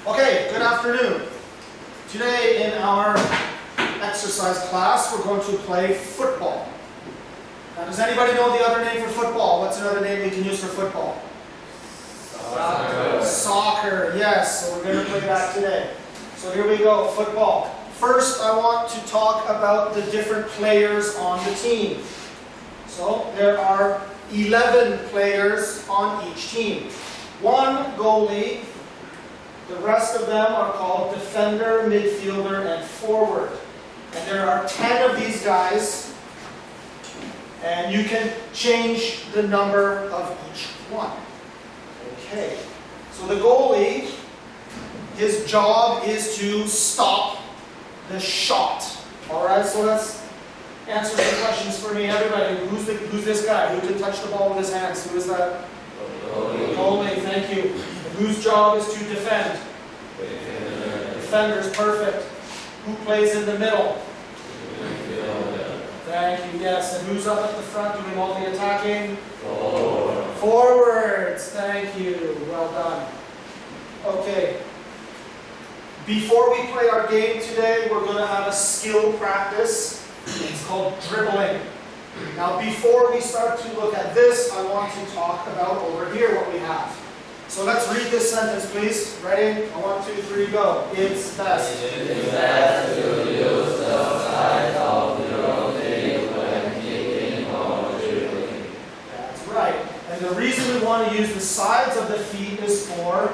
Okay, good afternoon. Today in our exercise class, we're going to play football. Now, does anybody know the other name for football? What's another name we can use for football? Soccer. Soccer, yes. So we're going to play that today. So here we go, football. First, I want to talk about the different players on the team. So there are 11 players on each team. One goalie. The rest of them are called defender, midfielder, and forward. And there are 10 of these guys. And you can change the number of each one. Okay. So the goalie, his job is to stop the shot. Alright, so let's answer some questions for me. Everybody, who's this guy? Who can touch the ball with his hands? Who is that? Goalie, thank you. Whose job is to defend? Defender's perfect. Who plays in the middle? Thank you, yes. And who's up at the front doing all the attacking? Forwards, thank you. Well done. Okay. Before we play our game today, we're going to have a skill practice. It's called dribbling. Now, before we start to look at this, I want to talk about over here what we have. So let's read this sentence, please. Ready? 1, 2, 3, go. It's best. It is best to use the side of your feet when kicking or dribbling. That's right. And the reason we want to use the sides of the feet is for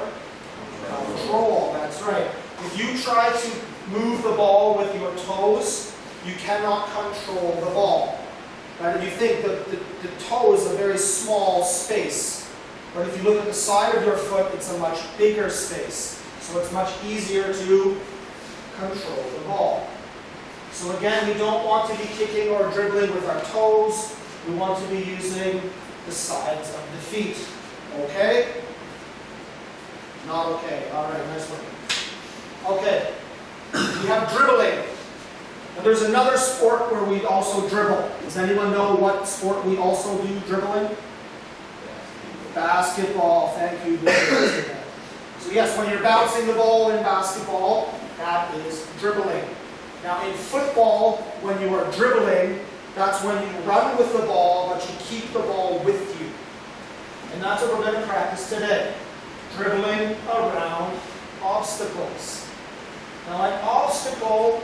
control. That's right. If you try to move the ball with your toes, you cannot control the ball. Right? If you think that the toe is a very small space. But if you look at the side of your foot, it's a much bigger space. So it's much easier to control the ball. So again, we don't want to be kicking or dribbling with our toes. We want to be using the sides of the feet. Okay? Not okay. All right, nice one. Okay. We have dribbling. And there's another sport where we also dribble. Does anyone know what sport we also do dribbling? Basketball, thank you. So yes, when you're bouncing the ball in basketball, that is dribbling. Now in football, when you are dribbling, that's when you run with the ball, but you keep the ball with you. And that's what we're going to practice today. Dribbling around obstacles. Now an obstacle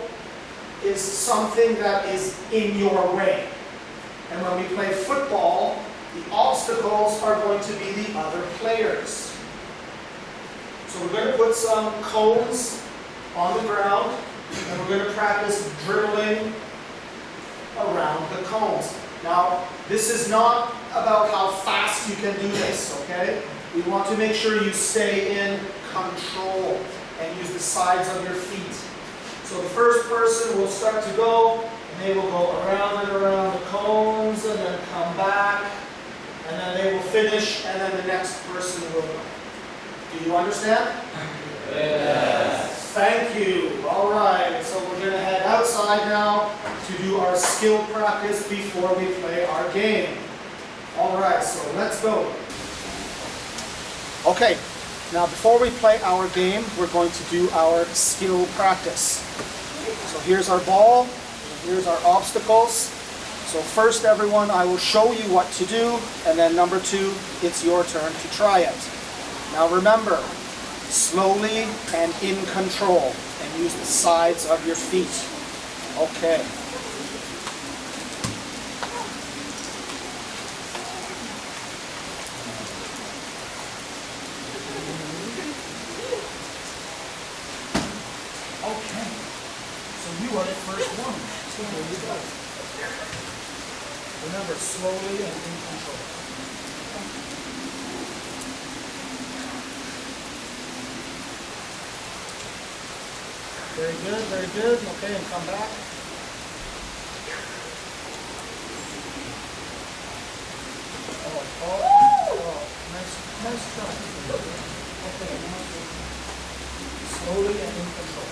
is something that is in your way. And when we play football, the obstacles are going to be the other players. So we're going to put some cones on the ground, and we're going to practice dribbling around the cones. Now, this is not about how fast you can do this, okay? We want to make sure you stay in control and use the sides of your feet. So the first person will start to go, and they will go around and around the cones, and then come back. And then they will finish, and then the next person will go. Do you understand? Yes. Thank you. All right, so we're going to head outside now to do our skill practice before we play our game. All right, so let's go. Okay, now before we play our game, we're going to do our skill practice. So here's our ball, and here's our obstacles. So first, everyone, I will show you what to do, and then number 2, it's your turn to try it. Now remember, slowly and in control, and use the sides of your feet. Okay. Okay. So you are the first one. So here you go. Remember, slowly and in control. Very good, very good. Okay, and come back. Oh, nice try. Okay, now slowly and in control.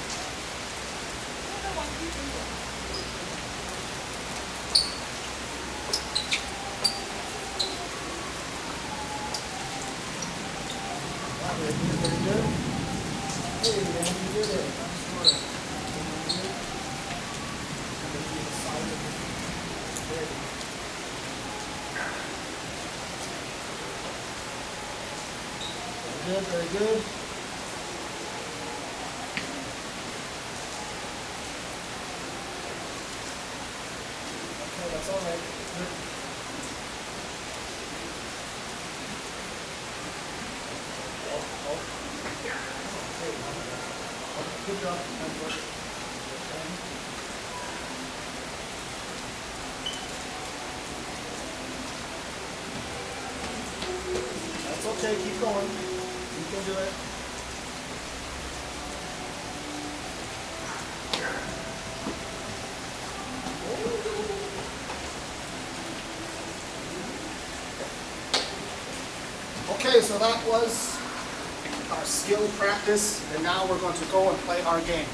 Very good. Hey, man, you did it. Nice work. Very good, very good. Okay, that's all right. Good. Good job. Nice work. That's okay. Keep going. You can do it. Okay, so that was our skill practice, and now we're going to go and play our game.